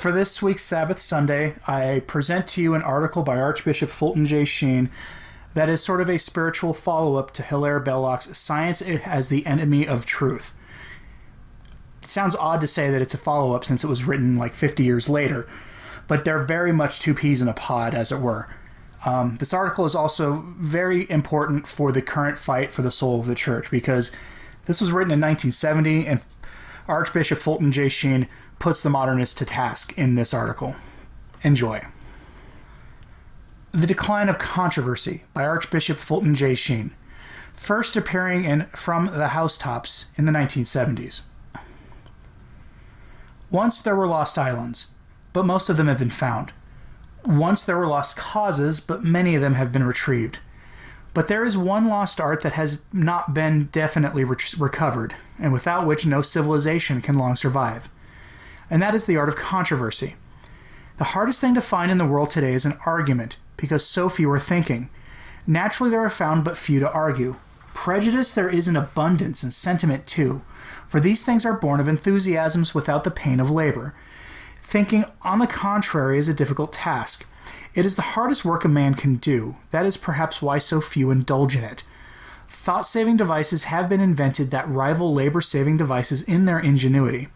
for this week's Sabbath Sunday, I present to you an article by Archbishop Fulton J. Sheen that is sort of a spiritual follow-up to Hilaire Belloc's Science as the Enemy of Truth. It sounds odd to say that it's a follow-up since it was written like 50 years later, but they're very much two peas in a pod, as it were. This article is also very important for the current fight for the soul of the church, because this was written in 1970, and Archbishop Fulton J. Sheen puts the modernists to task in this article. Enjoy. The Decline of Controversy by Archbishop Fulton J. Sheen, first appearing in From the Housetops in the 1970s. Once there were lost islands, but most of them have been found. Once there were lost causes, but many of them have been retrieved. But there is one lost art that has not been definitely recovered, and without which no civilization can long survive. And that is the art of controversy. The hardest thing to find in the world today is an argument, because so few are thinking. Naturally there are found but few to argue. Prejudice there is in abundance, and sentiment too, for these things are born of enthusiasms without the pain of labor. Thinking, on the contrary, is a difficult task. It is the hardest work a man can do. That is perhaps why so few indulge in it. Thought-saving devices have been invented that rival labor-saving devices in their ingenuity.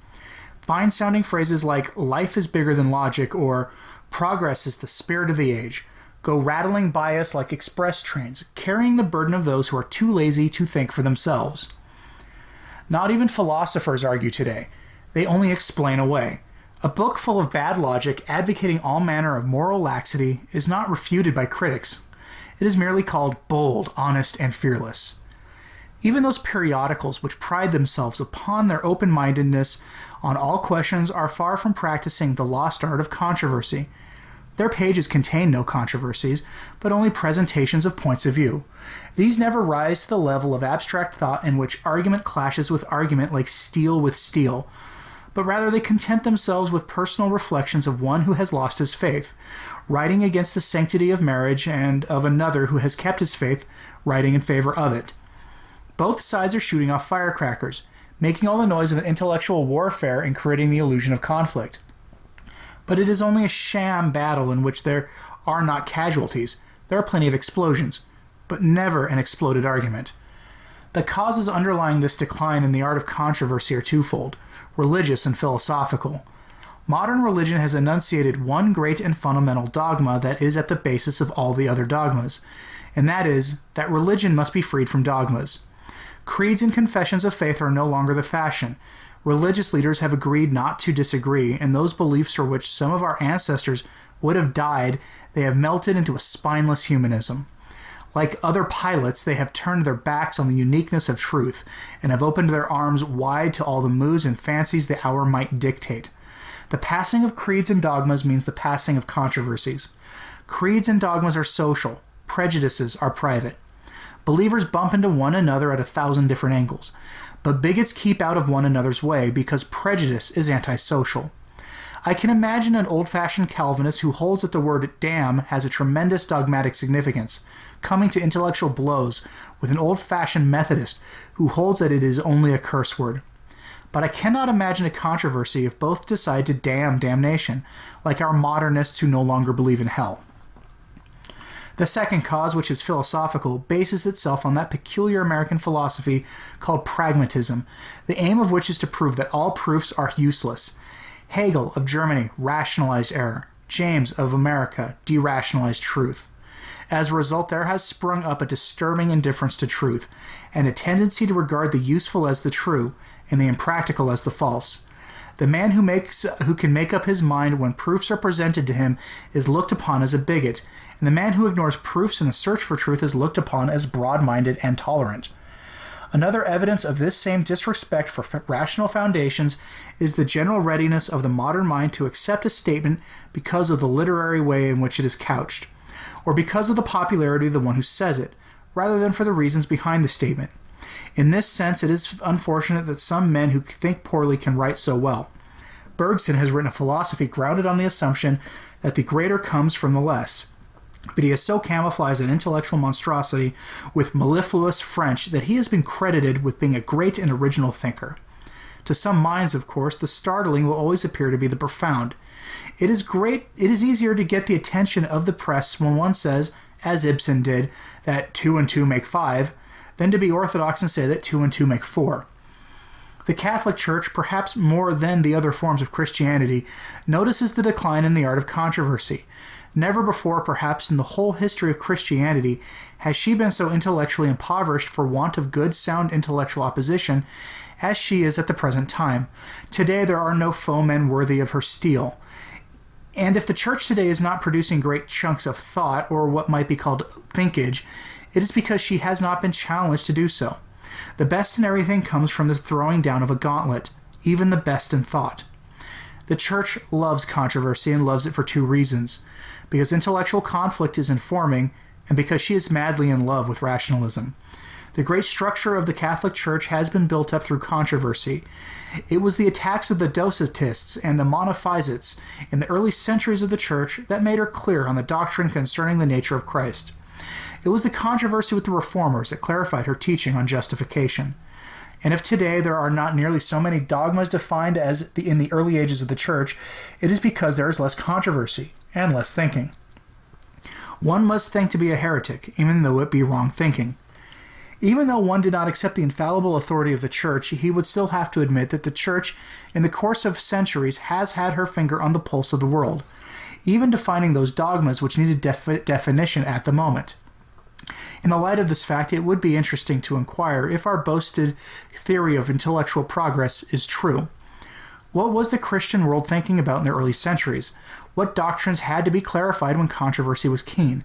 Fine-sounding phrases like "life is bigger than logic" or "progress is the spirit of the age" go rattling by us like express trains, carrying the burden of those who are too lazy to think for themselves. Not even philosophers argue today. They only explain away. A book full of bad logic advocating all manner of moral laxity is not refuted by critics. It is merely called bold, honest, and fearless. Even those periodicals which pride themselves upon their open-mindedness on all questions are far from practicing the lost art of controversy. Their pages contain no controversies, but only presentations of points of view. These never rise to the level of abstract thought in which argument clashes with argument like steel with steel, but rather they content themselves with personal reflections of one who has lost his faith, writing against the sanctity of marriage, and of another who has kept his faith, writing in favor of it. Both sides are shooting off firecrackers, making all the noise of an intellectual warfare and creating the illusion of conflict. But it is only a sham battle in which there are not casualties. There are plenty of explosions, but never an exploded argument. The causes underlying this decline in the art of controversy are twofold: religious and philosophical. Modern religion has enunciated one great and fundamental dogma that is at the basis of all the other dogmas, and that is that religion must be freed from dogmas. Creeds and confessions of faith are no longer the fashion. Religious leaders have agreed not to disagree, and those beliefs for which some of our ancestors would have died, they have melted into a spineless humanism. Like other pilots, they have turned their backs on the uniqueness of truth, and have opened their arms wide to all the moods and fancies the hour might dictate. The passing of creeds and dogmas means the passing of controversies. Creeds and dogmas are social. Prejudices are private. Believers bump into one another at 1,000 different angles, but bigots keep out of one another's way because prejudice is antisocial. I can imagine an old-fashioned Calvinist who holds that the word damn has a tremendous dogmatic significance, coming to intellectual blows with an old-fashioned Methodist who holds that it is only a curse word. But I cannot imagine a controversy if both decide to damn damnation, like our modernists who no longer believe in hell. The second cause, which is philosophical, bases itself on that peculiar American philosophy called pragmatism, the aim of which is to prove that all proofs are useless. Hegel of Germany rationalized error. James of America derationalized truth. As a result, there has sprung up a disturbing indifference to truth, and a tendency to regard the useful as the true, and the impractical as the false. The man who can make up his mind when proofs are presented to him is looked upon as a bigot, and the man who ignores proofs in the search for truth is looked upon as broad-minded and tolerant. Another evidence of this same disrespect for rational foundations is the general readiness of the modern mind to accept a statement because of the literary way in which it is couched, or because of the popularity of the one who says it, rather than for the reasons behind the statement. In this sense, it is unfortunate that some men who think poorly can write so well. Bergson has written a philosophy grounded on the assumption that the greater comes from the less, but he has so camouflaged an intellectual monstrosity with mellifluous French that he has been credited with being a great and original thinker. To some minds, of course, the startling will always appear to be the profound. It is easier to get the attention of the press when one says, as Ibsen did, that 2 and 2 make 5, than to be orthodox and say that 2 and 2 make 4. The Catholic Church, perhaps more than the other forms of Christianity, notices the decline in the art of controversy. Never before, perhaps in the whole history of Christianity, has she been so intellectually impoverished for want of good, sound intellectual opposition as she is at the present time. Today there are no foemen worthy of her steel. And if the Church today is not producing great chunks of thought, or what might be called thinkage, it is because she has not been challenged to do so. The best in everything comes from the throwing down of a gauntlet, even the best in thought. The Church loves controversy and loves it for two reasons: because intellectual conflict is informing, and because she is madly in love with rationalism. The great structure of the Catholic Church has been built up through controversy. It was the attacks of the Docetists and the Monophysites in the early centuries of the Church that made her clear on the doctrine concerning the nature of Christ. It was the controversy with the Reformers that clarified her teaching on justification. And if today there are not nearly so many dogmas defined as in the early ages of the Church, it is because there is less controversy and less thinking. One must think to be a heretic, even though it be wrong thinking. Even though one did not accept the infallible authority of the Church, he would still have to admit that the Church, in the course of centuries, has had her finger on the pulse of the world, even defining those dogmas which needed definition at the moment. In the light of this fact, it would be interesting to inquire if our boasted theory of intellectual progress is true. What was the Christian world thinking about in the early centuries? What doctrines had to be clarified when controversy was keen?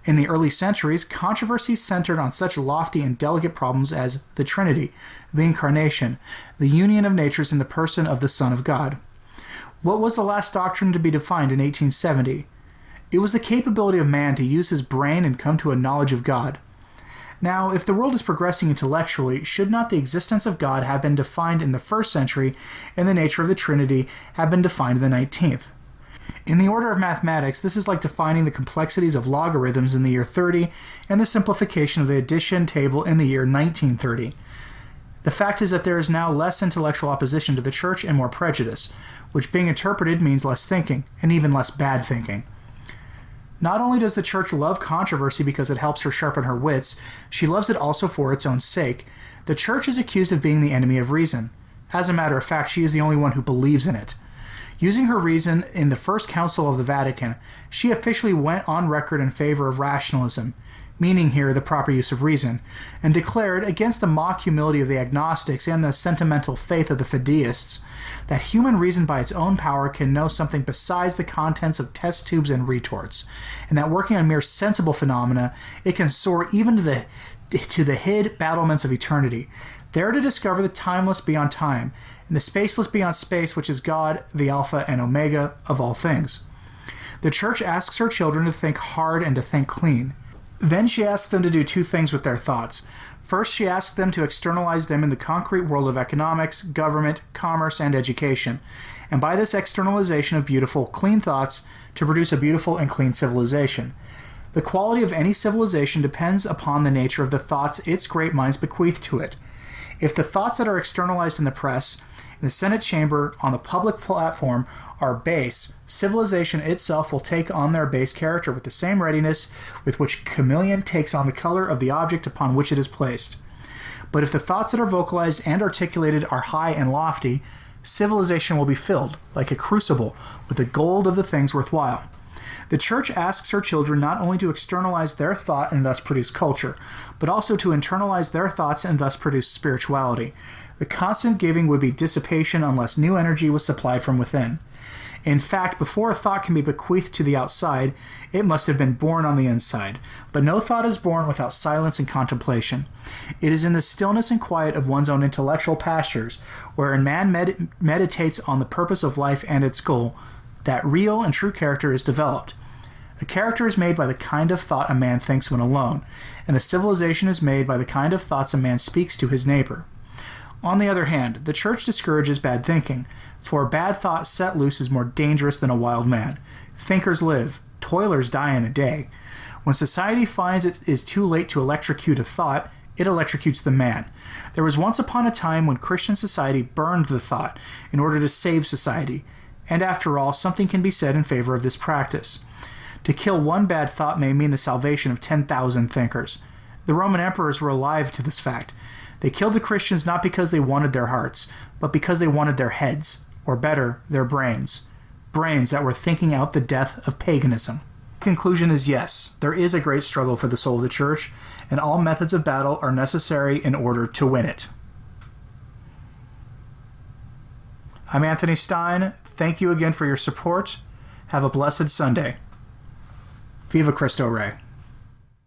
In the early centuries, controversy centered on such lofty and delicate problems as the Trinity, the Incarnation, the union of natures in the person of the Son of God. What was the last doctrine to be defined in 1870? It was the capability of man to use his brain and come to a knowledge of God. Now, if the world is progressing intellectually, should not the existence of God have been defined in the 1st century and the nature of the Trinity have been defined in the 19th? In the order of mathematics, this is like defining the complexities of logarithms in the year 30 and the simplification of the addition table in the year 1930. The fact is that there is now less intellectual opposition to the Church and more prejudice, which being interpreted means less thinking, and even less bad thinking. Not only does the Church love controversy because it helps her sharpen her wits, she loves it also for its own sake. The Church is accused of being the enemy of reason. As a matter of fact, she is the only one who believes in it. Using her reason in the First Council of the Vatican, she officially went on record in favor of rationalism, meaning here the proper use of reason, and declared, against the mock humility of the agnostics and the sentimental faith of the fideists, that human reason by its own power can know something besides the contents of test tubes and retorts, and that working on mere sensible phenomena, it can soar even to the hid battlements of eternity, there to discover the timeless beyond time, and the spaceless beyond space, which is God, the Alpha and Omega of all things. The Church asks her children to think hard and to think clean. Then she asks them to do two things with their thoughts. First, she asks them to externalize them in the concrete world of economics, government, commerce, and education, and by this externalization of beautiful, clean thoughts, to produce a beautiful and clean civilization. The quality of any civilization depends upon the nature of the thoughts its great minds bequeath to it. If the thoughts that are externalized in the press, in the Senate chamber, on the public platform, are base, civilization itself will take on their base character with the same readiness with which chameleon takes on the color of the object upon which it is placed. But if the thoughts that are vocalized and articulated are high and lofty, civilization will be filled, like a crucible, with the gold of the things worthwhile. The Church asks her children not only to externalize their thought and thus produce culture, but also to internalize their thoughts and thus produce spirituality. The constant giving would be dissipation unless new energy was supplied from within. In fact, before a thought can be bequeathed to the outside, it must have been born on the inside. But no thought is born without silence and contemplation. It is in the stillness and quiet of one's own intellectual pastures, wherein man meditates on the purpose of life and its goal, that real and true character is developed. A character is made by the kind of thought a man thinks when alone, and a civilization is made by the kind of thoughts a man speaks to his neighbor. On the other hand, the Church discourages bad thinking, for a bad thought set loose is more dangerous than a wild man. Thinkers live, toilers die in a day. When society finds it is too late to electrocute a thought, It electrocutes the man. There was once upon a time when Christian society burned the thought in order to save society. And after all, something can be said in favor of this practice. To kill one bad thought may mean the salvation of 10,000 thinkers. The Roman emperors were alive to this fact. They killed the Christians not because they wanted their hearts, but because they wanted their heads, or better, their brains. Brains that were thinking out the death of paganism. The conclusion is yes, there is a great struggle for the soul of the church, and all methods of battle are necessary in order to win it. I'm Anthony Stein. Thank you again for your support. Have a blessed Sunday. Viva Cristo Rey.